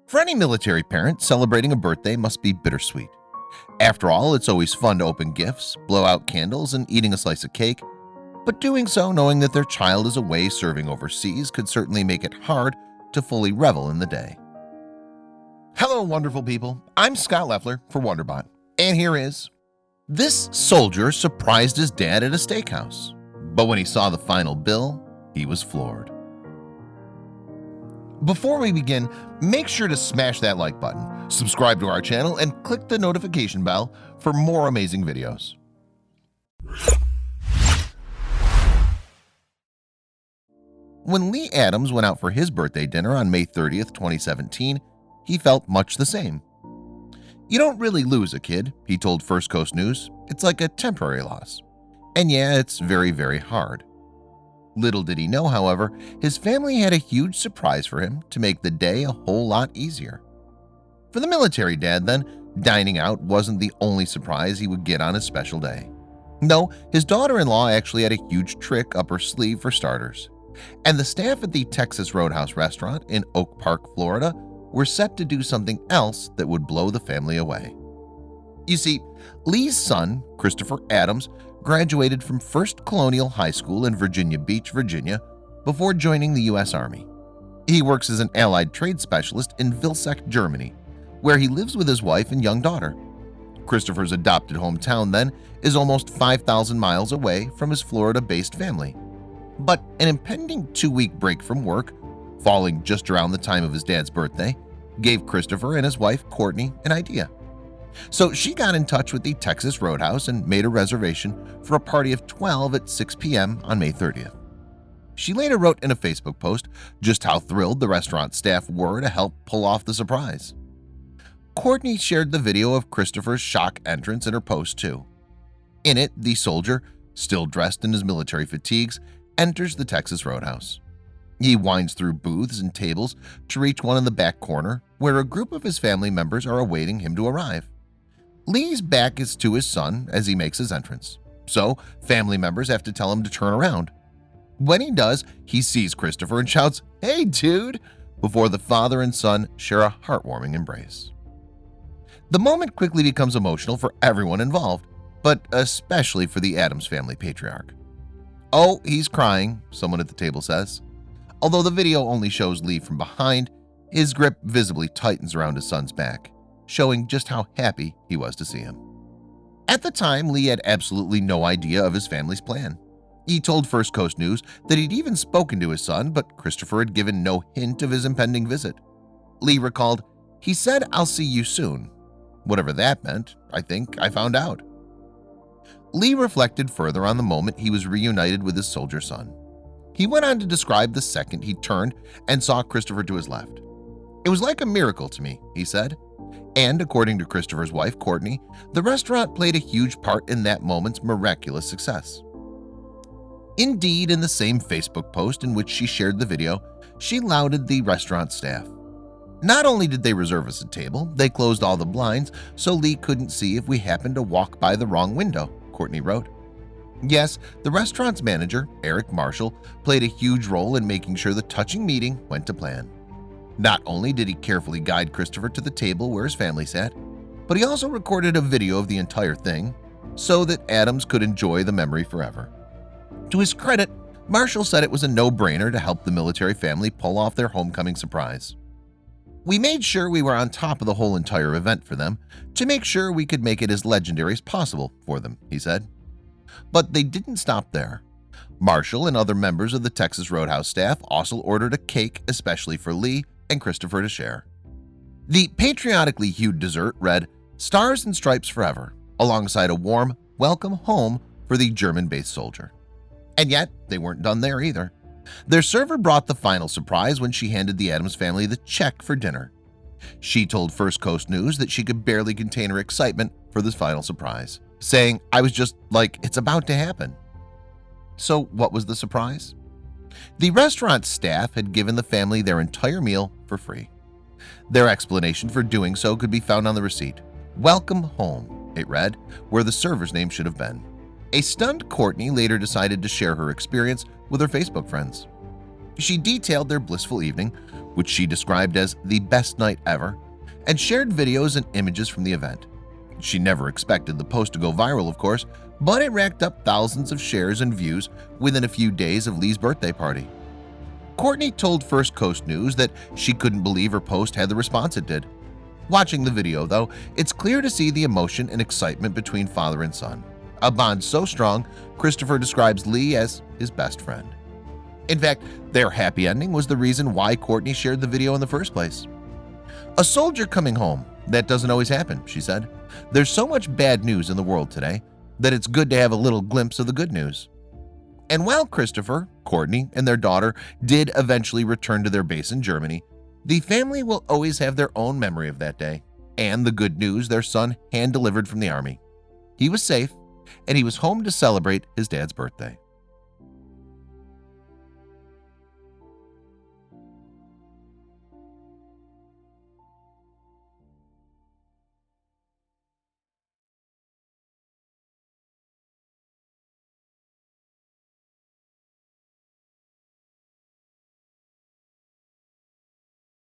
For any military parent, celebrating a birthday must be bittersweet. After all, it's always fun to open gifts, blow out candles, and eating a slice of cake, but doing so knowing that their child is away serving overseas could certainly make it hard to fully revel in the day. Hello, wonderful people. I'm Scott Leffler for WonderBot, and here is: this soldier surprised his dad at a steakhouse, but when he saw the final bill, he was floored. Before we begin, make sure to smash that like button, subscribe to our channel, and click the notification bell for more amazing videos. When Lee Adams went out for his birthday dinner on May 30th, 2017, he felt much the same. "You don't really lose a kid," he told First Coast News. "It's like a temporary loss. And yeah, it's very, very hard." Little did he know, however, his family had a huge surprise for him to make the day a whole lot easier. For the military dad, then, dining out wasn't the only surprise he would get on his special day. No, his daughter-in-law actually had a huge trick up her sleeve for starters, and the staff at the Texas Roadhouse restaurant in Oak Park, Florida, were set to do something else that would blow the family away. You see, Lee's son, Christopher Adams, graduated from First Colonial High School in Virginia Beach, Virginia, before joining the U.S. Army. He works as an allied trade specialist in Vilseck, Germany, where he lives with his wife and young daughter. Christopher's adopted hometown, then, is almost 5,000 miles away from his Florida-based family. But an impending 2-week break from work, falling just around the time of his dad's birthday, gave Christopher and his wife, Courtney, an idea. So she got in touch with the Texas Roadhouse and made a reservation for a party of 12 at 6 p.m. on May 30th. She later wrote in a Facebook post just how thrilled the restaurant staff were to help pull off the surprise. Courtney shared the video of Christopher's shock entrance in her post too. In it, the soldier, still dressed in his military fatigues, enters the Texas Roadhouse. He winds through booths and tables to reach one in the back corner where a group of his family members are awaiting him to arrive. Lee's back is to his son as he makes his entrance, so family members have to tell him to turn around. When he does, he sees Christopher and shouts, "Hey, dude!" before the father and son share a heartwarming embrace. The moment quickly becomes emotional for everyone involved, but especially for the Adams family patriarch. "Oh, he's crying," someone at the table says. Although the video only shows Lee from behind, his grip visibly tightens around his son's back, showing just how happy he was to see him. At the time, Lee had absolutely no idea of his family's plan. He told First Coast News that he'd even spoken to his son, but Christopher had given no hint of his impending visit. Lee recalled, "He said, 'I'll see you soon.' Whatever that meant, I think I found out." Lee reflected further on the moment he was reunited with his soldier son. He went on to describe the second he turned and saw Christopher to his left. "It was like a miracle to me," he said. And according to Christopher's wife, Courtney, the restaurant played a huge part in that moment's miraculous success. Indeed, in the same Facebook post in which she shared the video, she lauded the restaurant staff. "Not only did they reserve us a table, they closed all the blinds so Lee couldn't see if we happened to walk by the wrong window," Courtney wrote. Yes, the restaurant's manager, Eric Marshall, played a huge role in making sure the touching meeting went to plan. Not only did he carefully guide Christopher to the table where his family sat, but he also recorded a video of the entire thing so that Adams could enjoy the memory forever. To his credit, Marshall said it was a no-brainer to help the military family pull off their homecoming surprise. "We made sure we were on top of the whole entire event for them to make sure we could make it as legendary as possible for them," he said. But they didn't stop there. Marshall and other members of the Texas Roadhouse staff also ordered a cake especially for Lee and Christopher to share. The patriotically hued dessert read, "Stars and Stripes Forever," alongside a warm welcome home for the German-based soldier. And yet, they weren't done there either. Their server brought the final surprise when she handed the Adams family the check for dinner. She told First Coast News that she could barely contain her excitement for this final surprise, saying, "I was just like, it's about to happen." So what was the surprise? The restaurant staff had given the family their entire meal for free. Their explanation for doing so could be found on the receipt. "Welcome home," it read, where the server's name should have been. A stunned Courtney later decided to share her experience with her Facebook friends. She detailed their blissful evening, which she described as the best night ever, and shared videos and images from the event. She never expected the post to go viral, of course, but it racked up thousands of shares and views within a few days of Lee's birthday party. Courtney told First Coast News that she couldn't believe her post had the response it did. Watching the video, though, it's clear to see the emotion and excitement between father and son, a bond so strong Christopher describes Lee as his best friend. In fact, their happy ending was the reason why Courtney shared the video in the first place. "A soldier coming home, that doesn't always happen," she said. "There's so much bad news in the world today that it's good to have a little glimpse of the good news." And while Christopher, Courtney, and their daughter did eventually return to their base in Germany, the family will always have their own memory of that day and the good news their son hand-delivered from the Army. He was safe, and he was home to celebrate his dad's birthday.